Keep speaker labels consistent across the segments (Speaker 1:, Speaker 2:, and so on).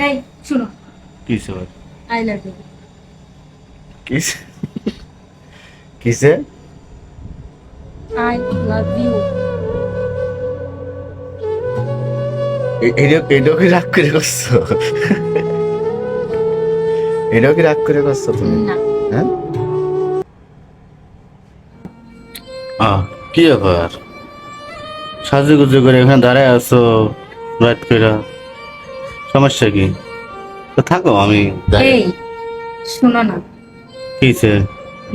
Speaker 1: এই শুনো,
Speaker 2: কিসে ভাই?
Speaker 1: I love you.
Speaker 2: কিসে? কিসে?
Speaker 1: I love you.
Speaker 2: এটাও কি রাগ করে করছো? এটাও কি রাগ করে করছো তুমি?
Speaker 1: না,
Speaker 2: হ্যাঁ? কি ব্যাপার? সাজুগুজু করে এখানে দাঁড়ায় আছো রাত করে, সমস্যা কি? তো থাকো, আমি
Speaker 1: এই শোনো না,
Speaker 2: কিসে?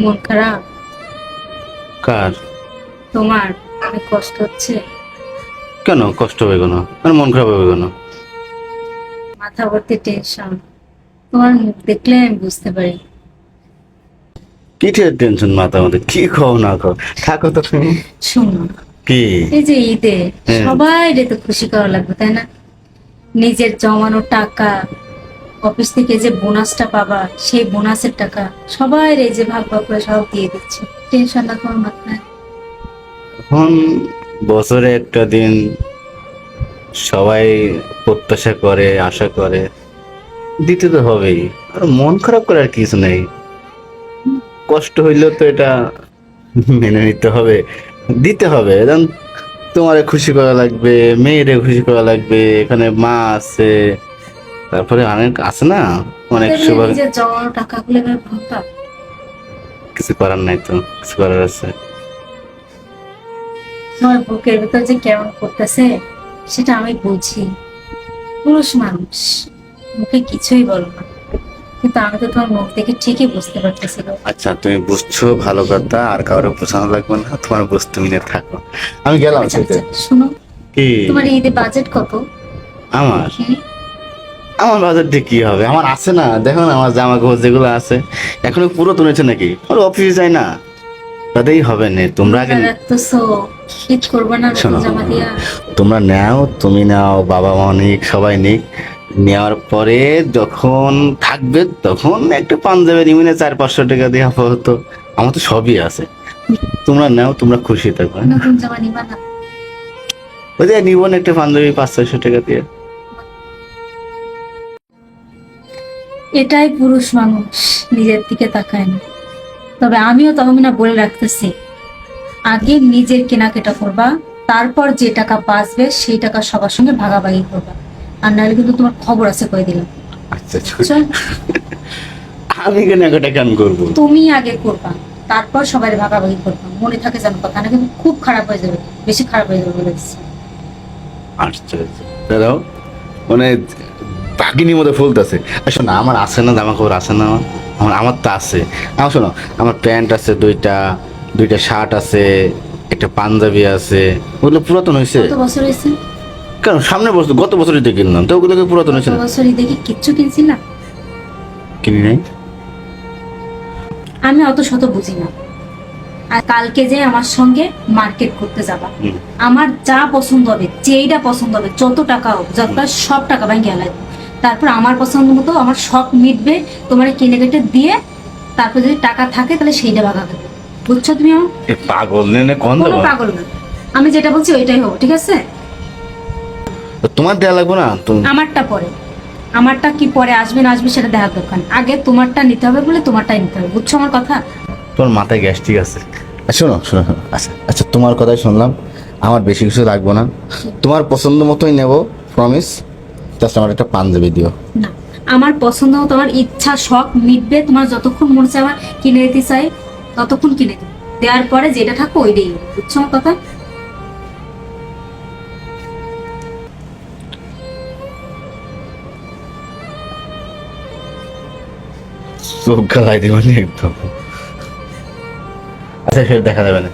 Speaker 1: মন খারাপ
Speaker 2: কার?
Speaker 1: তোমার? অনেক কষ্ট হচ্ছে?
Speaker 2: কেন কষ্ট হবে কেন? মানে মন খারাপ হবে কেন?
Speaker 1: মাথা ভর্তি টেনশন, তোমার মুখ দেখলে আমি বুঝতে পারি।
Speaker 2: কিসের টেনশন মাথা মধ্যে? কি খাও না খাও, থাকো তো তুমি।
Speaker 1: শোনো,
Speaker 2: কি?
Speaker 1: এই যে ঈদে
Speaker 2: হ্যাঁ।
Speaker 1: সবাই তো খুশি করা লাগবে, তাই না? নিজের জমানো টাকা, অফিস থেকে যে বোনাসটা পাবা সেই বোনাসের টাকা সবাই এই যে ভাগ ভাগ করে সব দিয়ে দিচ্ছে। টেনশন না তোমার মাথায়?
Speaker 2: এখন বছরে একটা দিন সবাই প্রত্যাশা করে, আশা করে, দিতে তো হবেই। আর মন খারাপ করার কিছু নেই। কষ্ট হইলেও তো এটা মেনে নিতে হবে, দিতে হবে। যেমন তোমারে খুশি করা লাগবে, মেয়েরে খুশি করা লাগবে, এখানে মা আছে, তারপরে অনেক আছে না, অনেক
Speaker 1: তাহলে
Speaker 2: সবার।
Speaker 1: নিজের জমানো টাকাগুলো এবার ভাববা।
Speaker 2: কিছু করার নাই তো, কিছু করার আছে?
Speaker 1: তোমার বুকের ভিতর যে কেমন করতেছে সেটা আমি বুঝি। পুরুষ মানুষ, মুখে কিছুই বলো না, কিন্তু আমি তো তোমার মুখ দেখে ঠিকই বুঝতে পারতেছি গো।
Speaker 2: আচ্ছা, তুমি বুঝছো, ভালো কথা। আর কারো বোঝানো লাগবে না, তোমার বুঝতে মিনে থাকো। আমি গেলাম
Speaker 1: আচ্ছা
Speaker 2: সেটা।
Speaker 1: আচ্ছা শোনো,
Speaker 2: কি?
Speaker 1: তোমার ঈদে বাজেট কত?
Speaker 2: আমার
Speaker 1: হুম?
Speaker 2: আমার বাজার দিয়ে কি হবে? আমার আছে না, দেখো না আমার জামা কাপড় যেগুলো আছে, এখনো পুরো তুলেছে নাকি? ওর অফিসে যায় না, তাতেই হবে না। তোমরা আগে
Speaker 1: রাখতেছো, ঈদ করবে না নতুন
Speaker 2: শোনো,
Speaker 1: জামা দিয়া?
Speaker 2: তোমরা নাও, তুমি নাও, বাবা মা নিক, সবাই নিক। নেওয়ার পরে যখন থাকবে তখন একটা পাঞ্জাবের ইমিনে 400-500 টাকা দিয়ে আপাতত আমার তো সবই আছে। তোমরা নাও, তোমরা খুশি থাকো, হ্যাঁ?
Speaker 1: নতুন জামা নিবা না?
Speaker 2: ওই যে নিব না একটা পাঞ্জাবি 500-600 টাকা দিয়ে।
Speaker 1: এটাই পুরুষ মানুষ, নিজের দিকে তাকায় না। তবে আমিও তহমিনা বলে রাখতেছি, আগে নিজের কেনাকাটা করবা, তারপর যে টাকা বাঁচবে সেই টাকা সবার সঙ্গে ভাগাভাগি করবা। আর নাহলে কিন্তু তোমার খবর আছে কয়ে দিলাম।
Speaker 2: আচ্ছা,
Speaker 1: বুঝছো?
Speaker 2: আমি কেনাকাটা কেন করবো?
Speaker 1: তুমি আগে করবা, তারপর সবাই ভাগাভাগি করবা। মনে থাকে যেন কথা, না কিন্তু খুব খারাপ হয়ে যাবে, বেশি খারাপ হয়ে যাবে বলে দিচ্ছি।
Speaker 2: আচ্ছা আচ্ছা, দাঁড়াও, মানে বাগিনীর মধ্যে ফুলতেছে। শোনো, আমার আছে না জামা কাপড়? আছে না আমার? আমার তো আছে। আমার শোনো, আমার প্যান্ট আছে দুইটা, দুইটা শার্ট আছে, একটা পাঞ্জাবি আছে। ওগুলো পুরাতন হয়েছে।
Speaker 1: কত বছর হয়েছে?
Speaker 2: কেন, সামনে বছর, গত বছরই তো কিনলাম, তো ওগুলোকে পুরাতন হয়েছে
Speaker 1: গত
Speaker 2: না?
Speaker 1: বছরই দেখি কিচ্ছু কিনছি না।
Speaker 2: কিনি নাই।
Speaker 1: আমি অত শত বুঝি না। আর কালকে যে আমার সঙ্গে মার্কেট করতে যাবা,
Speaker 2: হুম।
Speaker 1: আমার যা পছন্দ হবে, যেইটা পছন্দ হবে, যত টাকা হোক, যত সব টাকা ব্যাংকে গেলে, তারপর আমার পছন্দ মতো আমার শখ মিটবে, তোমার কিনে কেটে দিয়ে, তারপর যদি টাকা থাকে তাহলে সেইটা ভাগা দেবে। বুঝছো তুমি আমার?
Speaker 2: এ পাগল নে কোন
Speaker 1: কোনো
Speaker 2: দেবো?
Speaker 1: পাগল না, আমি যেটা বলছি ওইটাই হোক, ঠিক আছে?
Speaker 2: তোমার দেয়া লাগবে না তুমি?
Speaker 1: আমারটা পরে, আমারটা কি পরে আসবে না আসবে সেটা দেখার দরকার নেই। আগে তোমারটা নিতে হবে বলে তোমারটাই নিতে হবে, বুঝছো আমার কথা?
Speaker 2: তোমার মাথায় গ্যাস ঠিক আছে? শোনো শোনো শোনো, আচ্ছা আচ্ছা, তোমার কথাই শুনলাম, আমার বেশি কিছু লাগবে না, তোমার পছন্দ মতোই নেব, প্রমিস। জাস্ট আমার একটা পাঞ্জাবি দিও।
Speaker 1: না, আমার পছন্দ মতো আমার ইচ্ছা শখ মিটবে, তোমার যতক্ষণ মনে চায় আমার কিনে দিতে চাই ততক্ষণ কিনে দিই, দেওয়ার পরে যেটা থাকো ওইটাই হবে, বুঝছো আমার কথা?
Speaker 2: চোখ গালাই দেবে না একদম। আচ্ছা, সেটা দেখা যাবে না,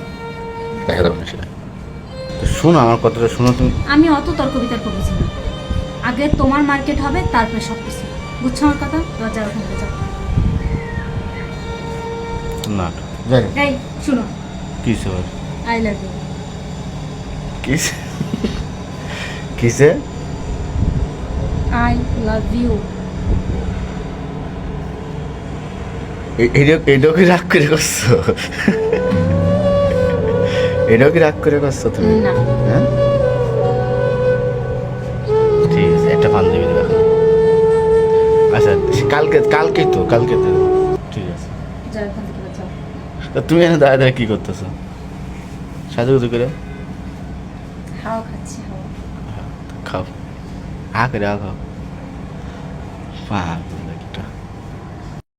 Speaker 2: দেখা যাবে না সেটা। তো শোনো, আমার কথাটা শোনো তুমি।
Speaker 1: আমি অত তর্ক বিতর্ক বুঝি না, আগে তোমার মার্কেট হবে তারপরে সব কিছু, বুঝছো আমার কথা? দরজার ওখানে যাও।
Speaker 2: না, যাই।
Speaker 1: এই শুনো,
Speaker 2: কিসে ভাই?
Speaker 1: I love you.
Speaker 2: কিসে? কিসে?
Speaker 1: I love you.
Speaker 2: এটাও কি রাগ করে করছো? এটাও কি রাগ করে করছো তুমি?
Speaker 1: না,
Speaker 2: হ্যাঁ, ঠিক আছে, একটা পাঞ্জাবি দেবে এখন। আচ্ছা কালকেই তো ঠিক আছে।
Speaker 1: যাও এখান থেকে যাও।
Speaker 2: তা তুমি এখানে দাঁড়িয়ে দাঁড়িয়ে কি করতেছো সাজুগুজু করে?
Speaker 1: হাওয়া খাচ্ছি, হাওয়া।
Speaker 2: খাও, করে খাও। একটা